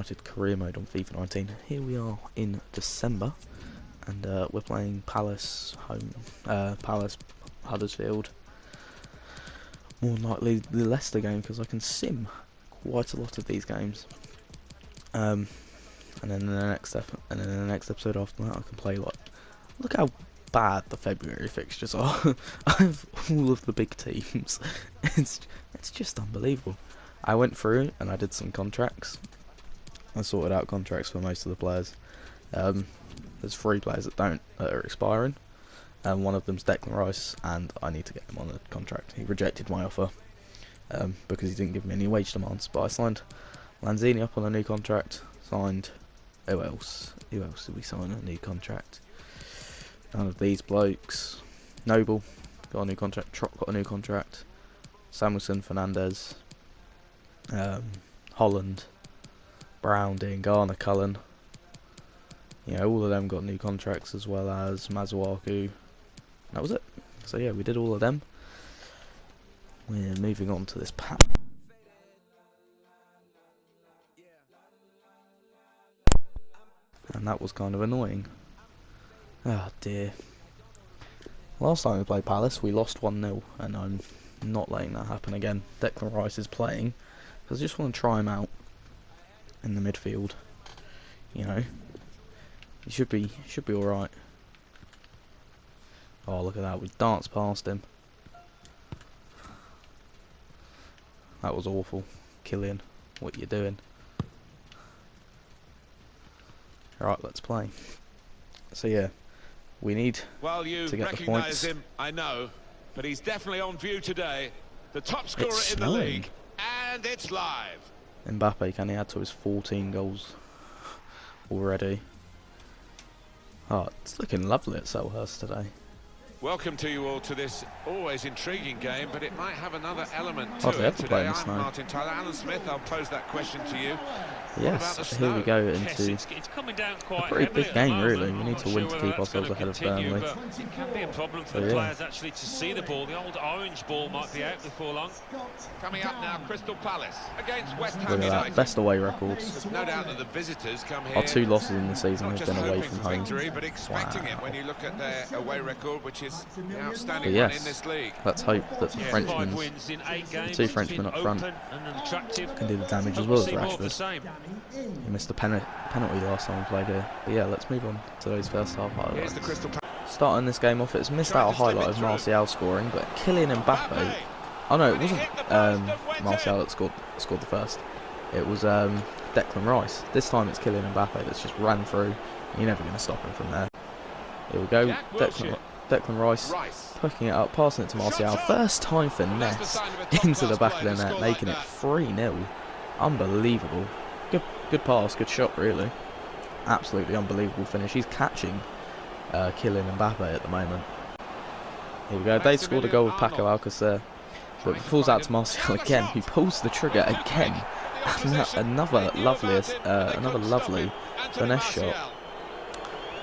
I did career mode on FIFA 19. Here we are in December, and we're playing Palace Huddersfield. More than likely the Leicester game, because I can sim quite a lot of these games. And then in the next episode after that, I can play like, look how bad the February fixtures are. I have all of the big teams. It's just unbelievable. I went through and I did some contracts. I sorted out contracts for most of the players. There's 3 players that are expiring, and one of them's Declan Rice, and I need to get him on a contract. He rejected my offer because he didn't give me any wage demands. But I signed Lanzini up on a new contract. Signed who else did we sign on a new contract? None of these blokes. Noble got a new contract. Trott got a new contract. Samuelson, Fernandez, Holland, Brown, Garner, Cullen. You know, all of them got new contracts, as well as Masuaku. That was it. So yeah, we did all of them. We're moving on to this pack. And that was kind of annoying. Oh dear. Last time we played Palace, we lost 1-0, and I'm not letting that happen again. Declan Rice is playing, because I just want to try him out in the midfield. You know, he should be alright. Oh, look at that, we danced past him. That was awful. Killian, what are you doing? Alright, let's play. So yeah, we need to get the points. Him, I know, but he's definitely on view today. The top scorer It's in the snowing. league, and it's live. Mbappe, can he add to his 14 goals already? Oh, it's looking lovely at Selhurst today. Welcome to you all to this always intriguing game, but it might have another element to Hardly it ever play today. in the I'm snow. Martin Tyler. Alan Smith, I'll pose that question to you. Yes, here we go into it's coming down quite a pretty heavily big at the game, moment. really. We I'm need not to sure win to whether keep that's ourselves gonna ahead of continue, Burnley. but it can be a problem for So, the yeah. players actually to see the ball. The old orange ball might be out before long. Coming up now, Crystal Palace against West Ham Look at that, United. best away records. There's no doubt that the visitors come here. Our 2 losses in the season Not have just been away hoping from for home. victory, but expecting it when you look at their away record, which is the outstanding But one in yes, this league. let's hope that the 5 Frenchmen wins in 8 games. 2 It's Frenchmen been up front open and attractive. can do the damage as Hope well to as see more of the Rashford. same. He missed a penalty last time we played here. But yeah, let's move on to those first half Here's highlights. the Crystal Palace. Starting this game off, it's missed out a highlight of Martial scoring, but Kylian Mbappe. Oh no, it wasn't Martial that scored the first. It was Declan Rice. This time it's Kylian Mbappe that's just ran through. You're never going to stop him from there. Here we go. Declan Rice picking it up, passing it to Martial. First time for Ness into the back of the net, making it 3-0. Unbelievable. Good pass, good shot, really. Absolutely unbelievable finish. He's catching Kylian Mbappe at the moment. Here we go. They scored a goal with Paco Alcacer, but it falls out to Martial again, who pulls the trigger again. Another lovely finesse shot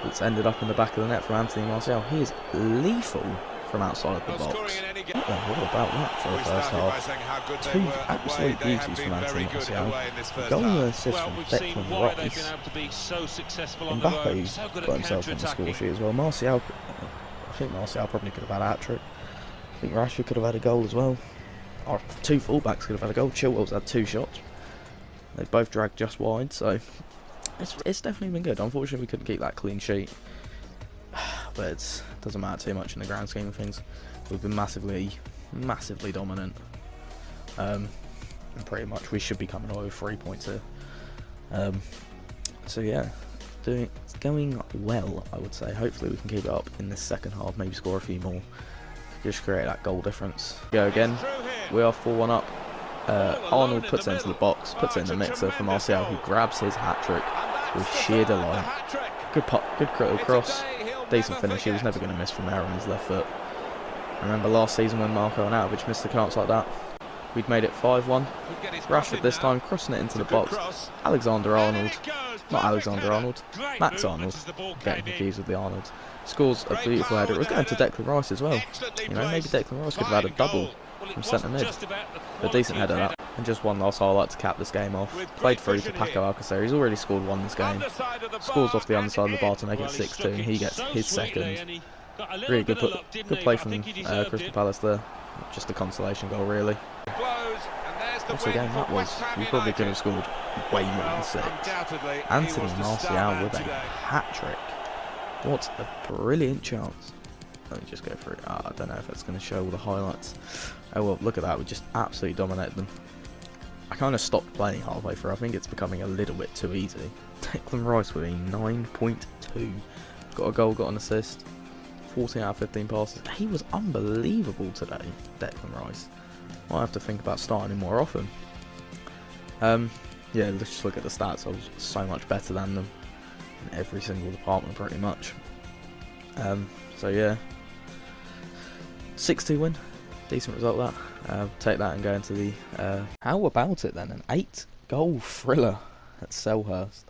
that's ended up in the back of the net from Anthony Martial. He is lethal from outside of the box. What about that for the first half? 2 absolute beauties from Anthony Martial. Goal and assist from Declan Rice. Mbappe got himself on the score sheet as well. Martial, I think Martial probably could have had a hat-trick. I think Rashford could have had a goal as well. Our 2 fullbacks could have had a goal. Chilwell's had 2 shots. They both dragged just wide, so it's definitely been good. Unfortunately, we couldn't keep that clean sheet, but it doesn't matter too much in the grand scheme of things. We've been massively dominant, and pretty much we should be coming away with 3 points here. So yeah, it's going well, I would say. Hopefully we can keep it up in this second half, maybe score a few more, just create that goal difference. Go again, we are 4-1 up. Arnold puts it into the box, puts it in the mixer for Martial, who grabs his hat-trick with sheer delight. Good pop, good critical cross, decent finish. He was never going to miss from there on his left foot. Remember last season when Marco Arnautovic missed the chance like that? We'd made it 5-1. Rashford this time crossing it into the box. Max Arnold, getting confused with the Arnolds. Scores a beautiful header. It was going to Declan Rice as well. You know, maybe Declan Rice could have had a double Well, from it centre wasn't mid. just about the A decent quality header of that. And just one last highlight to cap this game off. With Played great through to vision Paco here. Alcacer. He's already scored one this game. Underside of the Scores bar off the and underside of the bar to in. make Well, it he 6-2, struck and it he gets so his sweetly, second. and he got a little Really bit good, of luck, didn't good he? play But I from think he deserved Crystal it. Palace there. Just a consolation goal, really. Blows, and there's the Also, win again, for that was. West Ham You probably could United. have scored way more than 6. Undoubtedly, he Anthony was the Martial star man with a today. hat trick. What a brilliant chance. Let me just go through it. I don't know if that's going to show all the highlights. Oh well, look at that. We just absolutely dominated them. I kind of stopped playing halfway through. I think it's becoming a little bit too easy. Declan Rice with a 9.2. Got a goal, got an assist. 14 out of 15 passes. He was unbelievable today, Declan Rice. Might have to think about starting him more often. Yeah, let's just look at the stats. I was so much better than them in every single department, pretty much. So yeah, 6-2 win, decent result that. Take that and go into the. How about it then? An 8-goal thriller at Selhurst.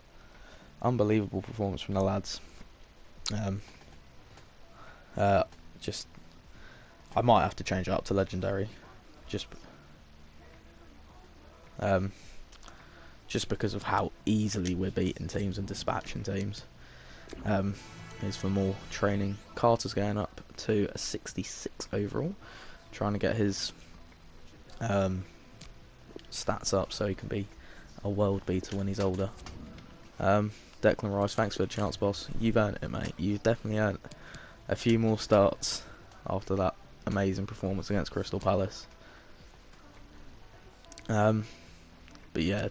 Unbelievable performance from the lads. Just, I might have to change it up to legendary, just because of how easily we're beating teams and dispatching teams. Here's for more training. Carter's going up to a 66 overall, trying to get his stats up so he can be a world beater when he's older. Declan Rice, thanks for the chance, boss. You've earned it, mate. You've definitely earned a few more starts after that amazing performance against Crystal Palace. But yeah,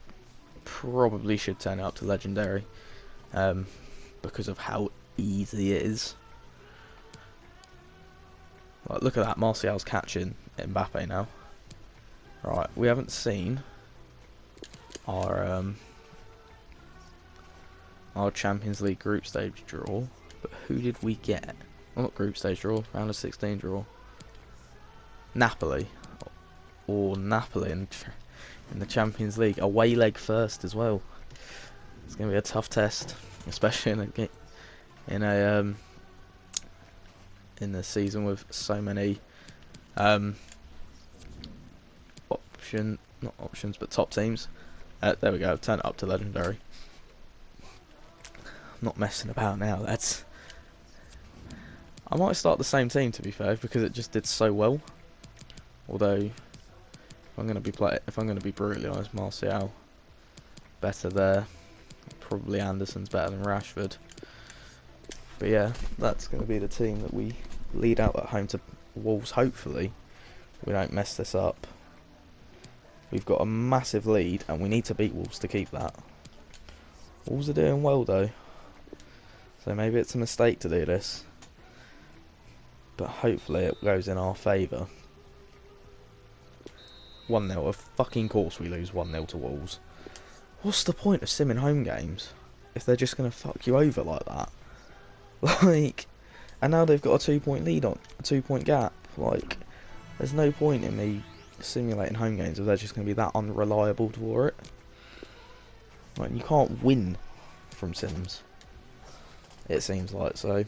probably should turn it up to legendary because of how easy it is. Like, look at that, Martial's catching Mbappe now. Right, we haven't seen our Champions League group stage draw, but who did we get? Well, not group stage draw, round of 16 draw. Napoli, or Napoli in the Champions League, away leg first as well. It's going to be a tough test, especially in the season with so many not options, but top teams. There we go. Turn it up to legendary. I'm not messing about now. I might start the same team, to be fair, because it just did so well. Although, if I'm going to be brutally honest, Martial better there. Probably Anderson's better than Rashford. But yeah, that's going to be the team that we lead out at home to Wolves. Hopefully, we don't mess this up. We've got a massive lead, and we need to beat Wolves to keep that. Wolves are doing well, though. So maybe it's a mistake to do this. But hopefully it goes in our favour. 1-0. Of fucking course we lose 1-0 to Wolves. What's the point of simming home games if they're just going to fuck you over like that? Like, and now they've got a 2-point lead on a 2-point gap. Like, there's no point in me simulating home games if they're just going to be that unreliable for it. Like, you can't win from sims, it seems like. So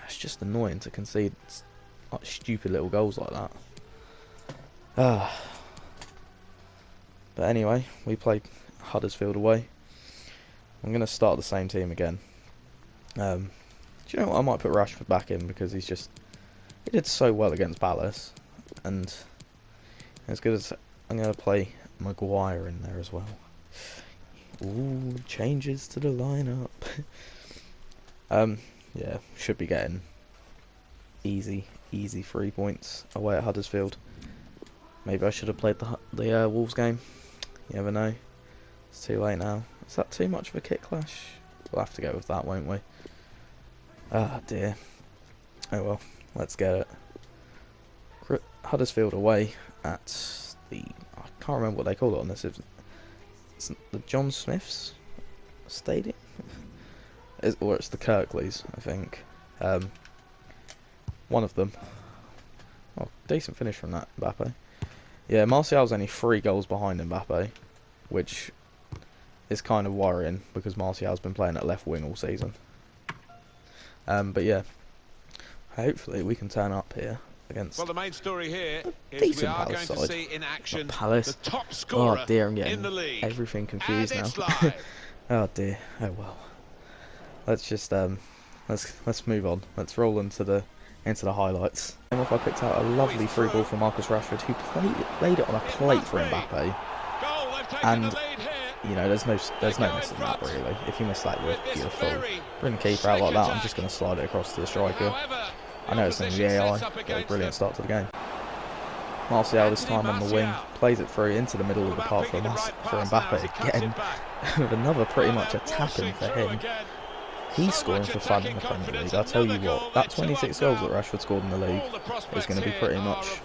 it's just annoying to concede like stupid little goals like that. But anyway, we played Huddersfield away. I'm going to start the same team again. Do you know what? I might put Rashford back in because he did so well against Palace, and as good as I'm going to play Maguire in there as well. Ooh, changes to the lineup. Yeah, should be getting easy 3 points away at Huddersfield. Maybe I should have played the Wolves game. You never know. It's too late now. Is that too much of a kit clash? We'll have to go with that, won't we? Ah, dear. Oh well, let's get it. Huddersfield away at the... I can't remember what they call it on this. It's the John Smith's Stadium? Or it's the Kirklees, I think. One of them. Oh, decent finish from that, Mbappe. Yeah, Martial's only 3 goals behind Mbappe, which is kind of worrying because Martial's been playing at left wing all season. But yeah, hopefully we can turn up here against Well, the main story here is we decent are Palace going to side. see in action But Palace. the top scorer Oh dear, I'm in getting the league. everything confused And now. it's live. Oh dear. Oh well. Let's just let's move on. Let's roll into the highlights. And off, I picked out a lovely through ball from Marcus Rashford, who laid it on a plate for Mbappe. And you know, there's no missing that really. If you miss that, you're a fool. Bring the keeper out like that. I'm just going to slide it across to the striker. I know it's in the AI, but a brilliant start to the game. Martial this time on the wing, plays it through into the middle of the park for Mbappe again, with another pretty much a tap-in for him. He's scoring for fun in the Premier League. I'll tell you what, that 26 goals that Rashford scored in the league is going to be pretty much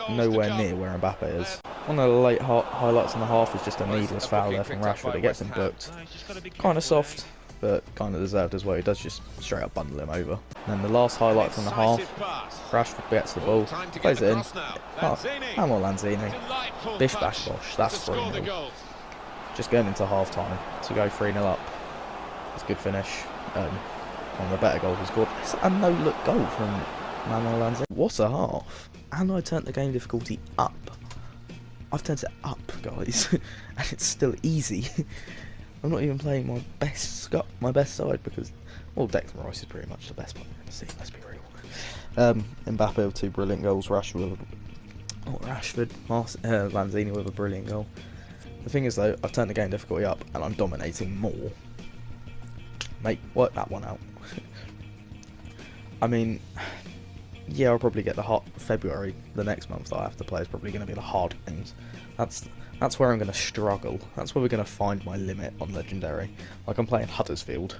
nowhere near where Mbappe is. One of the late highlights in the half is just a needless foul there from Rashford. It gets him booked. Kind of soft, but kind of deserved as well. He does just straight up bundle him over. And then the last highlight from the half, Rashford gets the ball, plays it in. Oh, and more Lanzini. Bish bash bosh, that's 3-0. Just going into half time to go 3-0 up. It's a good finish. One of the better goals he scored. It's a no-look goal from Manuel Lanzini. What a half. And I turned the game difficulty up. I've turned it up, guys. And it's still easy. I'm not even playing my best side because, well, Declan Rice is pretty much the best player in the scene, let's be real. Mbappe with 2 brilliant goals. Lanzini with a brilliant goal. The thing is though, I've turned the game difficulty up and I'm dominating more. Mate, work that one out. I mean, yeah, I'll probably get the hot February, the next month that I have to play is probably going to be the hard games. That's where I'm going to struggle. That's where we're going to find my limit on Legendary. Like, I'm playing Huddersfield.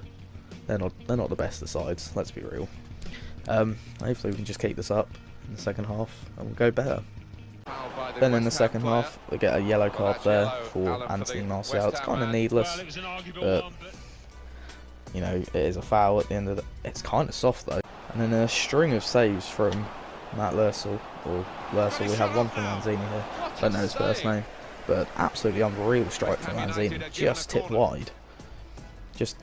They're not the best of sides, let's be real. Hopefully we can just keep this up in the second half and we'll go better. Then in the second half, we get a yellow card there for Anthony Martial. It's kind of needless, but you know, it is a foul at the end of the... It's kind of soft though. And then a string of saves from Matt Lursel, or Lursel. We have one from Lanzini here. Don't know his first name, but absolutely unreal strike from Lanzini. Just tipped wide. Just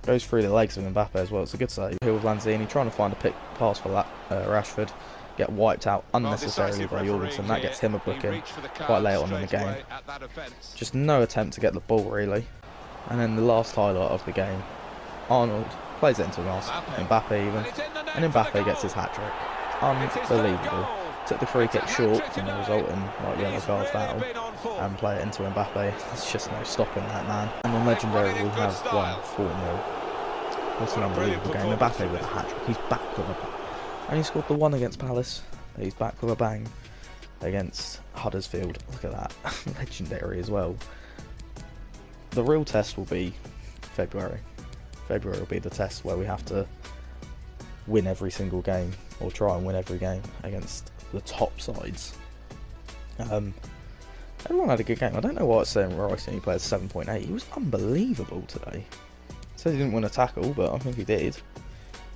goes through the legs of Mbappe as well. It's a good save. Here with Lanzini trying to find a pick pass for Rashford. Get wiped out unnecessarily by Jorgensen. That gets him a booking quite late on in the game. Just no attempt to get the ball really. And then the last highlight of the game, Arnold plays it into Mbappe even, and Mbappe gets his hat-trick. Unbelievable. Took the free kick short and the resulting yellow card foul and play it into Mbappe. There's just no stopping that man. And on Legendary we have won 4-0. What's an unbelievable game. Mbappe with a hat-trick. He's back with a bang. And he scored the one against Palace. He's back with a bang against Huddersfield. Look at that. Legendary as well. The real test will be February. February will be the test where we have to win every single game, or try and win every game against the top sides. Everyone had a good game. I don't know why it's saying Rice only played 7.8. He was unbelievable today. Says he didn't win a tackle, but I think he did.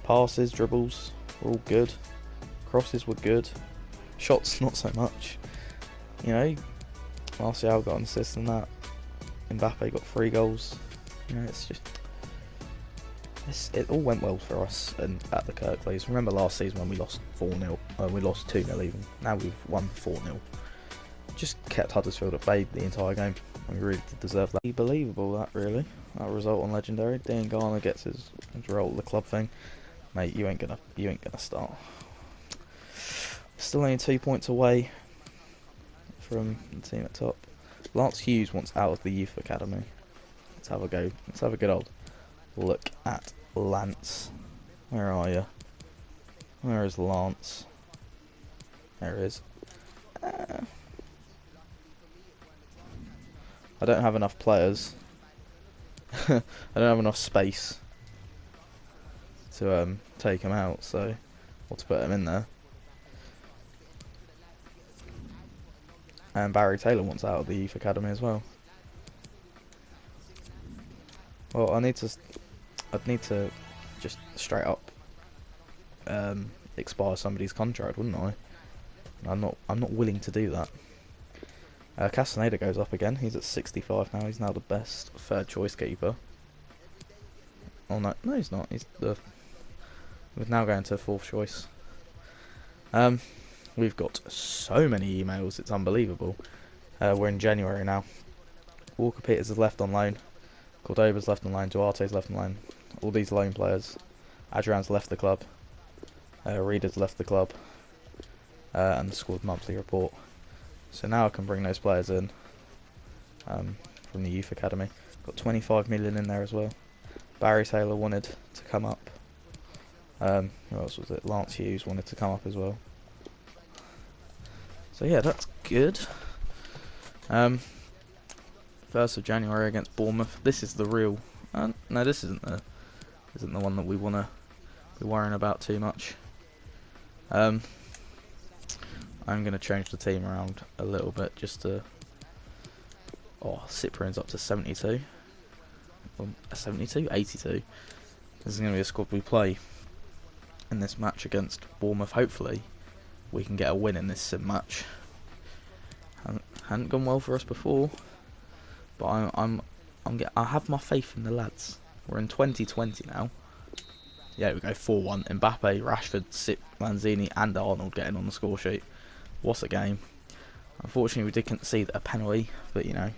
Passes, dribbles were all good. Crosses were good. Shots, not so much. You know, Martial got an assist in that. Mbappe got 3 goals. You know, it's just... it all went well for us and at the Kirklees. Remember last season when we lost 4-0? We lost 2-0 even. Now we've won 4-0. Just kept Huddersfield at bay the entire game. We really did deserve that. Unbelievable that really. That result on Legendary. Dean Garner gets his role at the club thing. Mate, you ain't gonna start. Still only 2 points away from the team at top. Lance Hughes wants out of the youth academy. Let's have a go. Let's have a good old look at Lance. Where are you? Where is Lance? There he is. I don't have enough players. I don't have enough space to take him out, so or to put him in there. And Barry Taylor wants out of the youth academy as well. Well, I'd need to just straight up expire somebody's contract, wouldn't I? I'm not willing to do that. Castaneda goes up again. He's at 65 now. He's now the best third choice keeper. Oh no, he's not. We're now going to fourth choice. We've got so many emails, it's unbelievable. We're in January now. Walker Peters is left on loan. Cordoba's left on loan. Duarte's left on loan. All these loan players. Adrian's left the club. Reader's left the club. And the squad monthly report. So now I can bring those players in from the youth academy. Got 25 million in there as well. Barry Taylor wanted to come up. Who else was it? Lance Hughes wanted to come up as well. So yeah, that's good. 1st of January against Bournemouth. This is the real. No, this isn't the one that we want to be worrying about too much. I'm going to change the team around a little bit just to. Oh, Cyprian's up to 72. 72? 82. This is going to be a squad we play in this match against Bournemouth. Hopefully, we can get a win in this sim match. Hadn't gone well for us before, but I have my faith in the lads. We're in 2020 now. Yeah, we go 4-1. Mbappe, Rashford, Sip, Lanzini, and Arnold getting on the score sheet. What a game! Unfortunately, we did concede a penalty, but you know,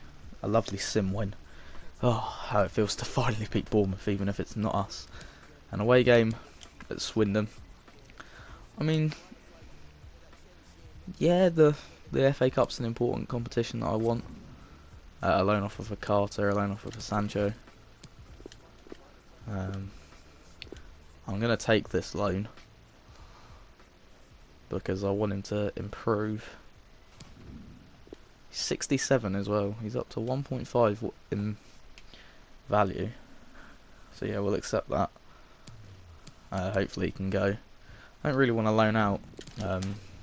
a lovely sim win. Oh, how it feels to finally beat Bournemouth, even if it's not us. An away game at Swindon. I mean, yeah, the FA Cup's an important competition that I want. A loan offer for Carter, a loan offer for Sancho. I'm going to take this loan because I want him to improve. He's 67 as well. He's up to 1.5 in value. So yeah, we'll accept that. Hopefully he can go. I don't really want to loan out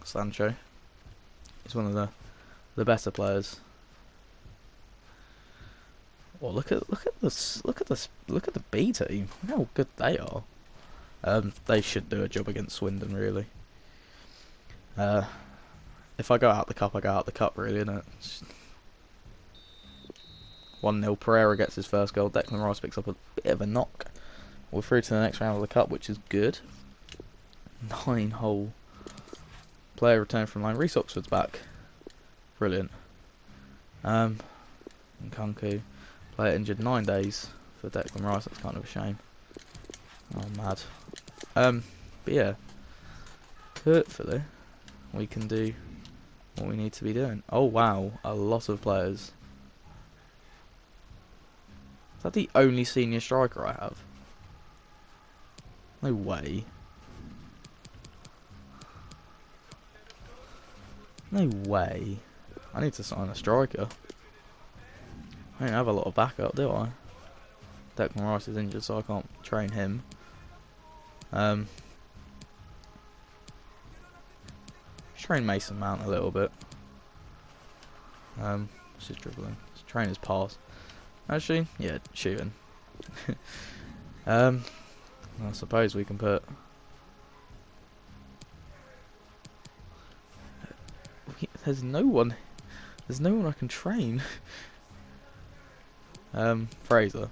Sancho. He's one of the better players. Well, look at the B team. Look how good they are. They should do a job against Swindon, really. If I go out the cup, I go out the cup, really, isn't it? 1-0. Pereira gets his first goal. Declan Rice picks up a bit of a knock. We're through to the next round of the cup, which is good. 9-hole player return from line. Reece Oxford's back. Brilliant. Nkunku. Player injured 9 days for Declan Rice. That's kind of a shame. Oh, mad. But yeah. Hopefully, we can do what we need to be doing. Oh, wow. A lot of players. Is that the only senior striker I have? No way. No way. I need to sign a striker. I don't have a lot of backup, do I? Declan Rice is injured, so I can't train him. Train Mason Mount a little bit. Let's just dribbling. Let's train his pass. Actually, yeah, shooting. I suppose we can put. There's no one. There's no one I can train. Fraser.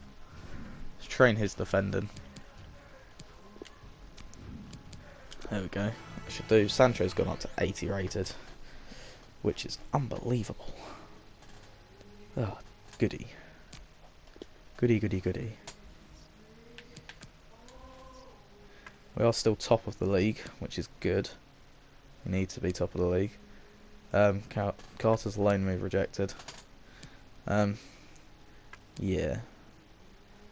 Let's train his defending. There we go. I should do. Sancho's gone up to 80 rated, which is unbelievable. Oh, goody. Goody, goody, goody. We are still top of the league, which is good. We need to be top of the league. Carter's loan move rejected. Yeah.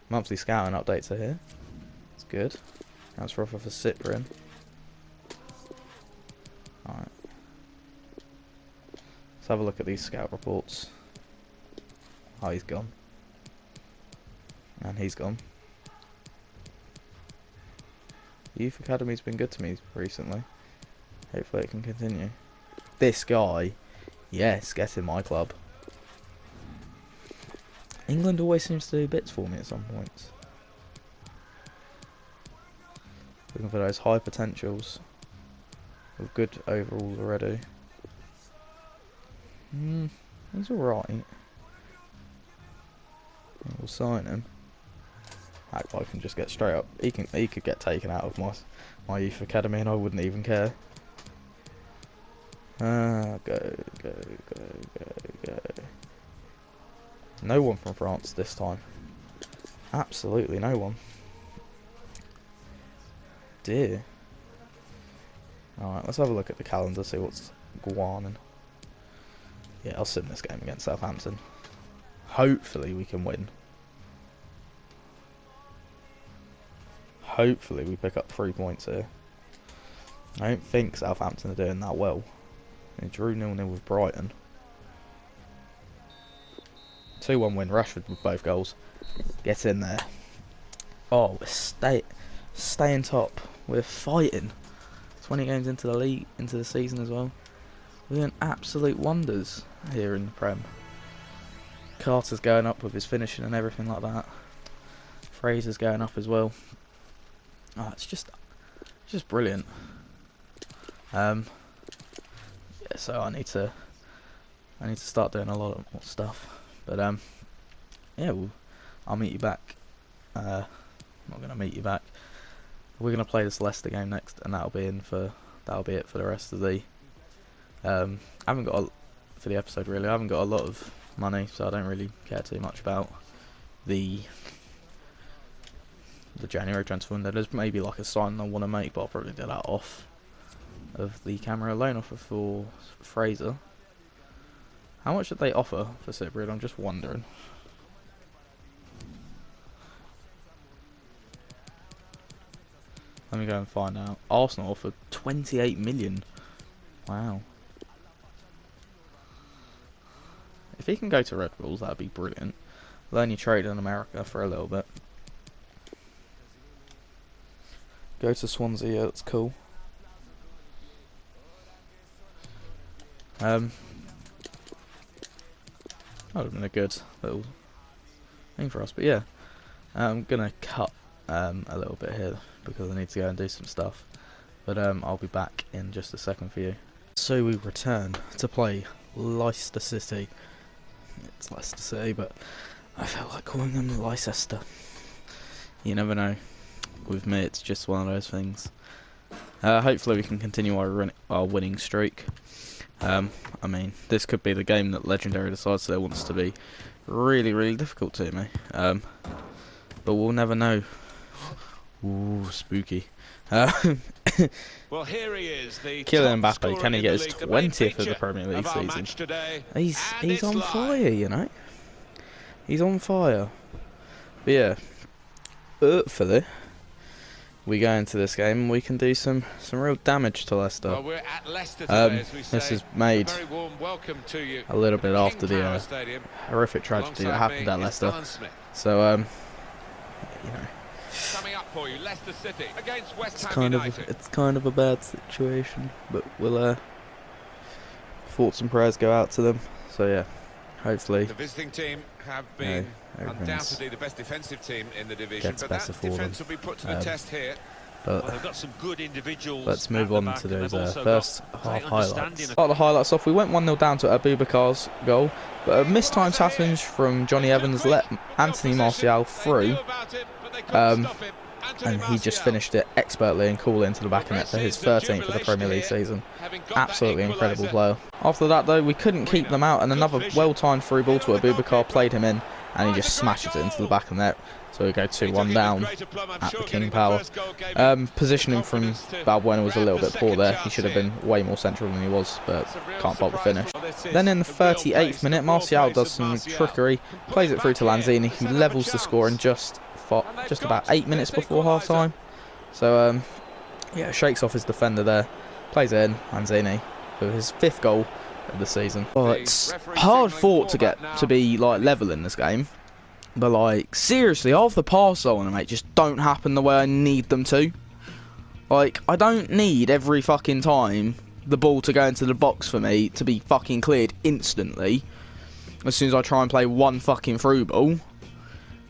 Monthly scouting updates are here. It's good. Transfer offer for Cyprian. Alright. Let's have a look at these scout reports. Oh, he's gone. And he's gone. Youth Academy's been good to me recently. Hopefully it can continue. This guy, yes, get in my club. England always seems to do bits for me at some points. Looking for those high potentials with good overalls already. He's alright. We'll sign him. That guy can just get straight up. He could get taken out of my youth academy and I wouldn't even care. Go, go, go, go, go. No one from France this time. Absolutely no one. Dear. Alright, let's have a look at the calendar, see what's going on. Yeah, I'll sim this game against Southampton. Hopefully we can win. Hopefully we pick up 3 points here. I don't think Southampton are doing that well. They drew 0-0 with Brighton. 2-1 win, Rashford with both goals. Get in there. Oh, we're staying top. We're fighting. 20 games into the league, into the season as well. We're doing absolute wonders here in the Prem. Carter's going up with his finishing and everything like that. Fraser's going up as well. Oh, it's just brilliant. Yeah, so I need to start doing a lot more stuff. But yeah, I'll meet you back. I'm not gonna meet you back. We're gonna play this Leicester game next, and that'll be it for the rest of the. I haven't got for the episode really. I haven't got a lot of money, so I don't really care too much about the January transfer window. There's maybe like a sign I want to make, but I'll probably do that off of the camera loan offer for Fraser. How much did they offer for Cypriot? I'm just wondering. Let me go and find out. Arsenal offered 28 million. Wow. If he can go to Red Bulls, that'd be brilliant. Learn your trade in America for a little bit. Go to Swansea, yeah, that's cool. That would have been a good little thing for us, but yeah. I'm gonna cut a little bit here because I need to go and do some stuff. But I'll be back in just a second for you. So we return to play Leicester City. It's Leicester City, but I felt like calling them Leicester. You never know. With me, it's just one of those things. Hopefully we can continue our winning streak. I mean, this could be the game that Legendary decides that it wants to be really, really difficult to me. But we'll never know. Ooh, spooky. Well, here he is, the Kylian Mbappe, can he get his 20th of the Premier League season? He's on fire, you know. He's on fire. But yeah, hopefully we go into this game and we can do some real damage to Leicester. Well, we're at Leicester today, as we say. This is made a very warm welcome to you a little bit after the Stadium, horrific tragedy that happened at Leicester. So, you know, coming up for you, Leicester City against West it's Ham United. it's kind of a bad situation, but we'll thoughts and prayers go out to them. So yeah, hopefully The visiting team have been undoubtedly the best defensive team in the division, but that defence will be put to the test here. But Well, they've got some good individuals. let's move on to those first half highlights. of- Start the highlights off. We went 1-0 down to Abubakar's goal, but a mistimed challenge from Johnny Evans let Anthony Martial through, and he just finished it expertly and coolly into the back of net for his 13th of the Premier League season. Absolutely incredible player. After that though, we couldn't keep them out, and another well-timed through ball to Abubakar played him in, and he just smashes it into the back of the net. So we go 2-1 down at the King Power. Positioning from Balbuena was a little bit poor there. He should have been way more central than he was, but can't bother finish. Then in the 38th minute, Martial does some trickery, plays it through to Lanzini, who levels the score in just about 8 minutes before half time. So yeah, shakes off his defender there, plays it in, Lanzini, for his 5th goal of the season. Well, it's hard fought to get to be like level in this game. But like, seriously, half the passes I want to make just don't happen the way I need them to. Like, I don't need every fucking time the ball to go into the box for me to be fucking cleared instantly as soon as I try and play one fucking through ball.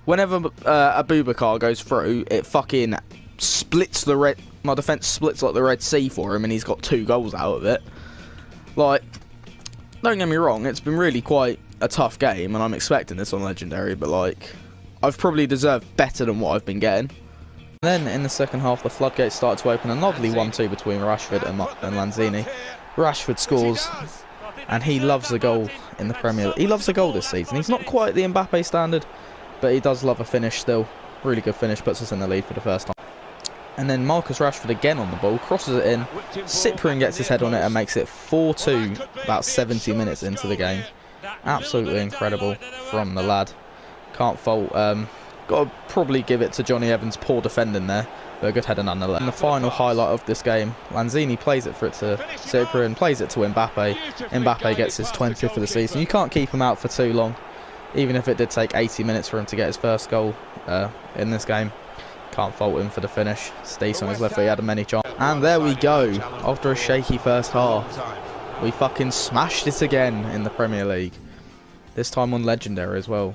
Whenever Abubakar goes through, it fucking splits the red... My defence splits like the Red Sea for him, and he's got 2 goals out of it. Like, don't get me wrong, it's been really quite a tough game, and I'm expecting this on Legendary, but like, I've probably deserved better than what I've been getting. Then in the second half, the floodgates started to open, a lovely 1-2 between Rashford and Lanzini. Rashford scores, and he loves the goal in the Premier League. He loves the goal this season. He's not quite the Mbappe standard, but he does love a finish still. Really good finish, puts us in the lead for the first time. And then Marcus Rashford again on the ball, crosses it in. Cyprian gets his head on it and makes it 4-2 about 70 minutes into the game. Absolutely incredible from the lad. Can't fault. Got to probably give it to Johnny Evans' poor defending there, but a good header nonetheless. And the final highlight of this game, Lanzini plays it to Cyprian, plays it to Mbappe. Mbappe gets his 20th for the season. You can't keep him out for too long, even if it did take 80 minutes for him to get his first goal in this game. Can't fault him for the finish. Stace on his left foot, he had many chances. And there we go. After a shaky first half, we fucking smashed it again in the Premier League. This time on Legendary as well.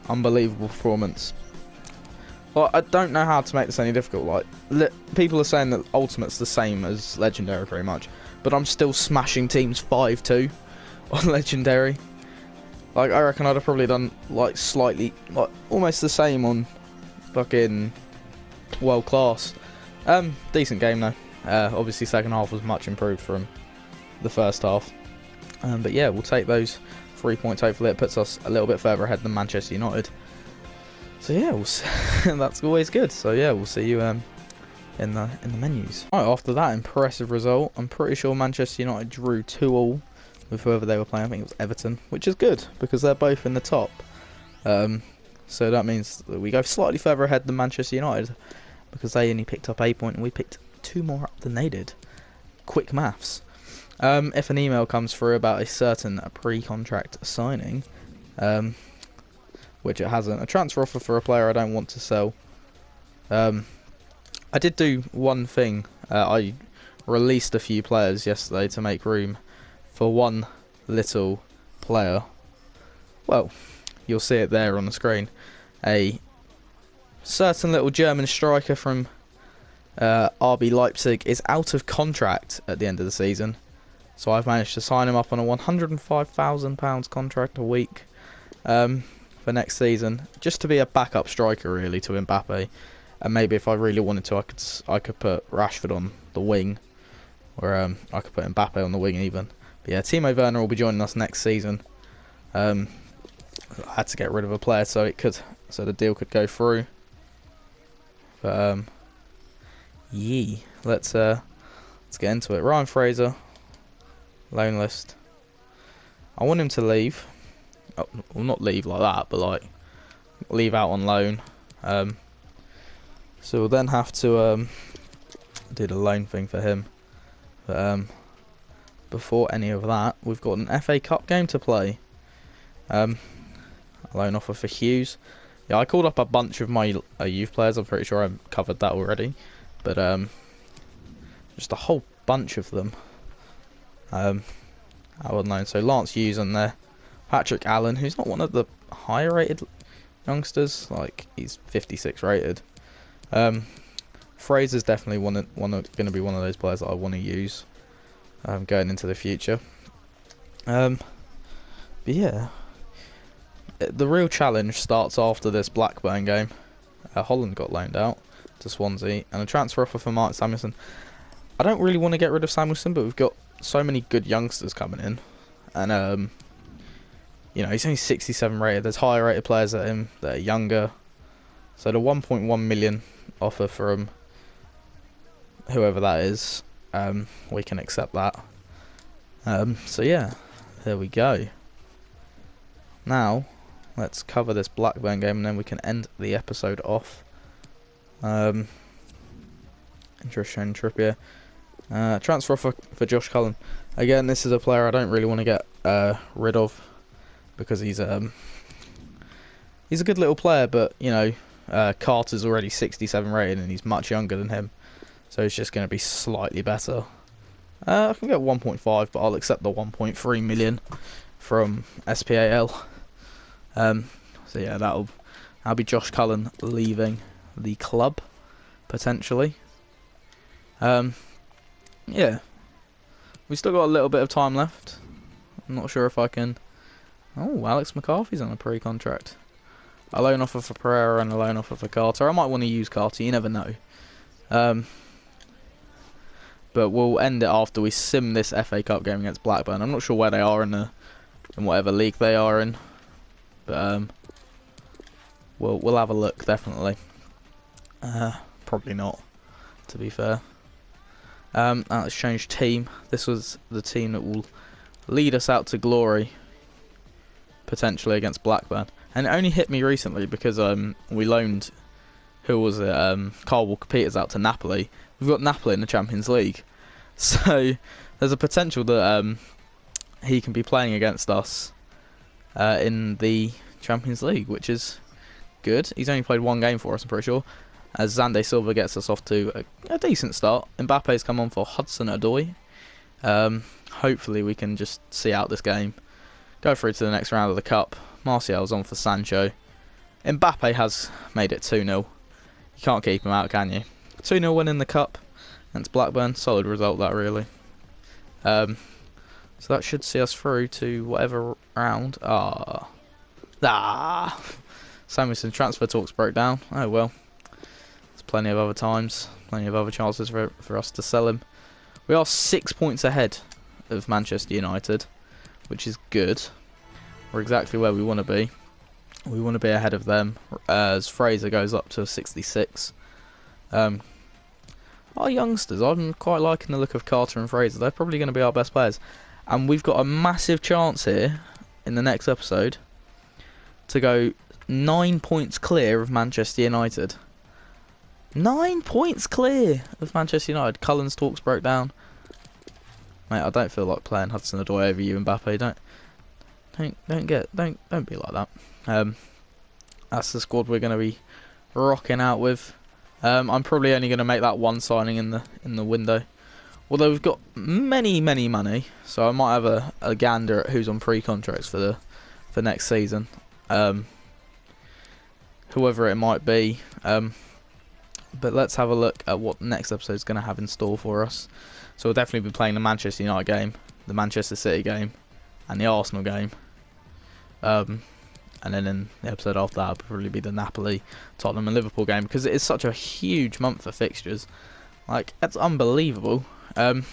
Unbelievable performance. Well, I don't know how to make this any difficult. Like, people are saying that Ultimate's the same as Legendary pretty much, but I'm still smashing teams 5-2 on Legendary. Like, I reckon I'd have probably done like slightly, like almost the same on fucking World Class. Decent game though. Obviously second half was much improved from the first half. But yeah, we'll take those 3 points. Hopefully it puts us a little bit further ahead than Manchester United. So yeah, that's always good. So yeah, we'll see you in the menus. Right, after that impressive result, I'm pretty sure Manchester United drew 2-2 with whoever they were playing. I think it was Everton, which is good because they're both in the top. So that means that we go slightly further ahead than Manchester United because they only picked up 8 points and we picked 2 more up than they did. Quick maths. If an email comes through about a certain pre-contract signing, which it hasn't, a transfer offer for a player I don't want to sell. I did do one thing. I released a few players yesterday to make room for one little player. Well, you'll see it there on the screen. A certain little German striker from RB Leipzig is out of contract at the end of the season. So I've managed to sign him up on a £105,000 contract a week for next season, just to be a backup striker really to Mbappe. And maybe if I really wanted to, I could put Rashford on the wing, or I could put Mbappe on the wing even. But yeah, Timo Werner will be joining us next season. I had to get rid of a player so the deal could go through. But yeah, let's get into it. Ryan Fraser, loan list. I want him to leave. Oh, well, not leave like that, but like leave out on loan. So we'll then have to do the loan thing for him. But before any of that, we've got an FA Cup game to play. A loan offer for Hughes. Yeah, I called up a bunch of my youth players. I'm pretty sure I've covered that already. But just a whole bunch of them. Out on loan. So Lance Hughes on there. Patrick Allen, who's not one of the higher rated youngsters. Like, he's 56 rated. Fraser's definitely going to be one of those players that I want to use going into the future. But yeah, the real challenge starts after this Blackburn game. Holland got loaned out to Swansea, and a transfer offer for Mark Samuelson. I don't really want to get rid of Samuelson, but we've got so many good youngsters coming in, and you know, he's only 67 rated. There's higher rated players at him that are younger. So the 1.1 million offer from whoever that is, we can accept that. So yeah, there we go. Now, let's cover this Blackburn game and then we can end the episode off. Interesting Trippier. Transfer offer for Josh Cullen. Again, this is a player I don't really want to get rid of because he's a good little player, but you know, Carter's already 67 rated and he's much younger than him, so it's just going to be slightly better. I can get 1.5, but I'll accept the 1.3 million from SPAL. So yeah, that'll be Josh Cullen leaving the club potentially. Yeah, we still got a little bit of time left. I'm not sure if I can. Oh, Alex McCarthy's on a pre-contract. A loan offer for Pereira and a loan offer for Carter. I might want to use Carter, you never know. But but we'll end it after we sim this FA Cup game against Blackburn. I'm not sure where they are in whatever league they are in, but we'll have a look definitely. Probably not, to be fair. Let's change team. This was the team that will lead us out to glory, potentially against Blackburn. And it only hit me recently because we loaned, who was it, Carl Walker-Peters out to Napoli. We've got Napoli in the Champions League, so there's a potential that he can be playing against us in the Champions League, which is good. He's only played one game for us, I'm pretty sure, as Xande Silva gets us off to a decent start. Mbappe's come on for Hudson-Odoi. Hopefully we can just see out this game, go through to the next round of the Cup. Martial's on for Sancho. Mbappe has made it 2-0. You can't keep him out, can you? 2-0 win in the Cup against Blackburn. Solid result, that, really. So that should see us through to whatever round. Samuelson transfer talks broke down. Oh well. There's plenty of other times, plenty of other chances for us to sell him. We are 6 points ahead of Manchester United, which is good. We're exactly where we want to be. We want to be ahead of them as Fraser goes up to 66. Our youngsters, I'm quite liking the look of Carter and Fraser. They're probably going to be our best players. And we've got a massive chance here in the next episode to go 9 points clear of Manchester United. 9 points clear of Manchester United. Cullen's talks broke down. Mate, I don't feel like playing Hudson-Odoi over you, Mbappe. Don't be like that. That's the squad we're going to be rocking out with. I'm probably only going to make that one signing in the window. Although we've got many money, so I might have a gander at who's on pre-contracts for next season. Whoever it might be. But let's have a look at what the next episode is going to have in store for us. So we'll definitely be playing the Manchester United game, the Manchester City game, and the Arsenal game. And then in the episode after that, will probably be the Napoli, Tottenham and Liverpool game, because it is such a huge month for fixtures. Like, it's unbelievable. As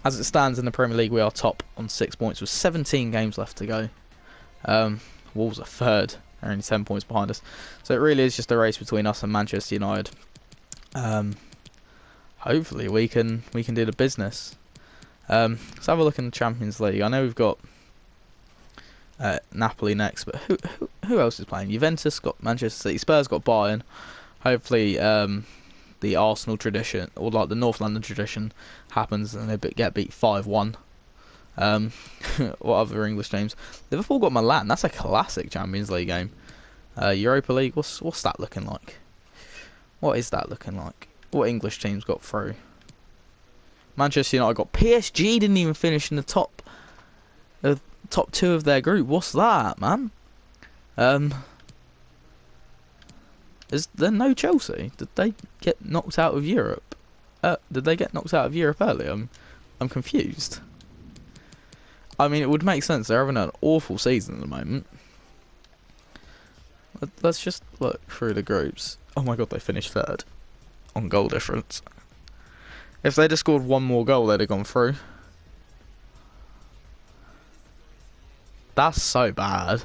it stands in the Premier League, we are top on 6 points with 17 games left to go. Wolves are third, they're only 10 points behind us. So it really is just a race between us and Manchester United. Hopefully we can do the business. Let's have a look in the Champions League. I know we've got Napoli next, but who else is playing? Juventus got Manchester City, Spurs got Bayern. Hopefully the Arsenal tradition, or like the North London tradition, happens and they get beat 5-1. What other English teams? Liverpool got Milan. That's a classic Champions League game. Europa League, what's that looking like? What is that looking like? What English teams got through? Manchester United got PSG. Didn't even finish in the top two of their group. What's that, man? Is there no Chelsea? Did they get knocked out of Europe? Did they get knocked out of Europe early? I'm confused. I mean, it would make sense. They're having an awful season at the moment. Let's just look through the groups. Oh my god, they finished third on goal difference. If they'd have scored one more goal, they'd have gone through. That's so bad.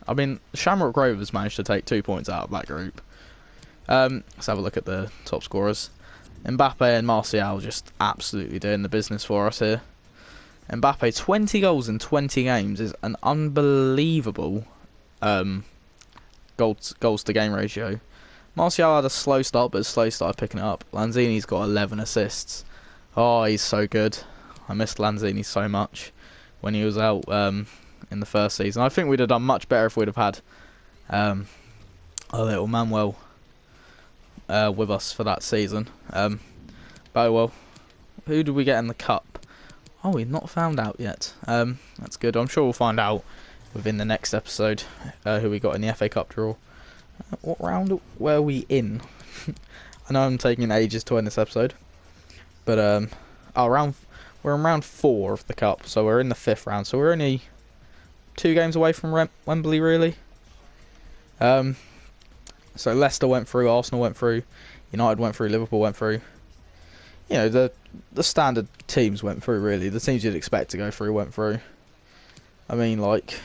I mean, Shamrock Rovers managed to take 2 points out of that group. Let's have a look at the top scorers. Mbappe and Martial just absolutely doing the business for us here. Mbappe, 20 goals in 20 games is an unbelievable goals to game ratio. Martial had a slow start, but slowly started picking it up. Lanzini's got 11 assists. Oh, he's so good. I missed Lanzini so much when he was out in the first season. I think we'd have done much better if we'd have had a little Manuel with us for that season. But oh well. Who did we get in the cup? Oh, we've not found out yet. That's good. I'm sure we'll find out within the next episode who we got in the FA Cup draw. What round were we in? I know I'm taking ages to end this episode, but we're in round 4 of the cup, so we're in the 5th round. So we're only 2 games away from Wembley, really. So Leicester went through, Arsenal went through, United went through, Liverpool went through. you know, the standard teams went through. Really, the teams you'd expect to go through went through. I mean, like,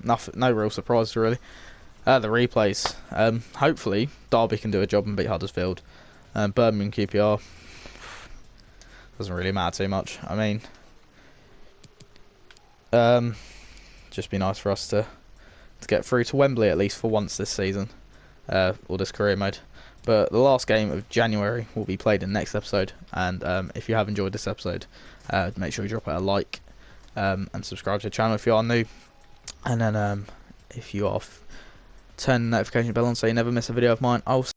nothing, no real surprise really. The replays. Hopefully, Derby can do a job and beat Huddersfield. Birmingham QPR doesn't really matter too much. I mean, just be nice for us to get through to Wembley at least for once this season, or this career mode. But the last game of January will be played in the next episode. And if you have enjoyed this episode, make sure you drop it a like and subscribe to the channel if you are new. And then if you are turn the notification bell on so you never miss a video of mine, I'll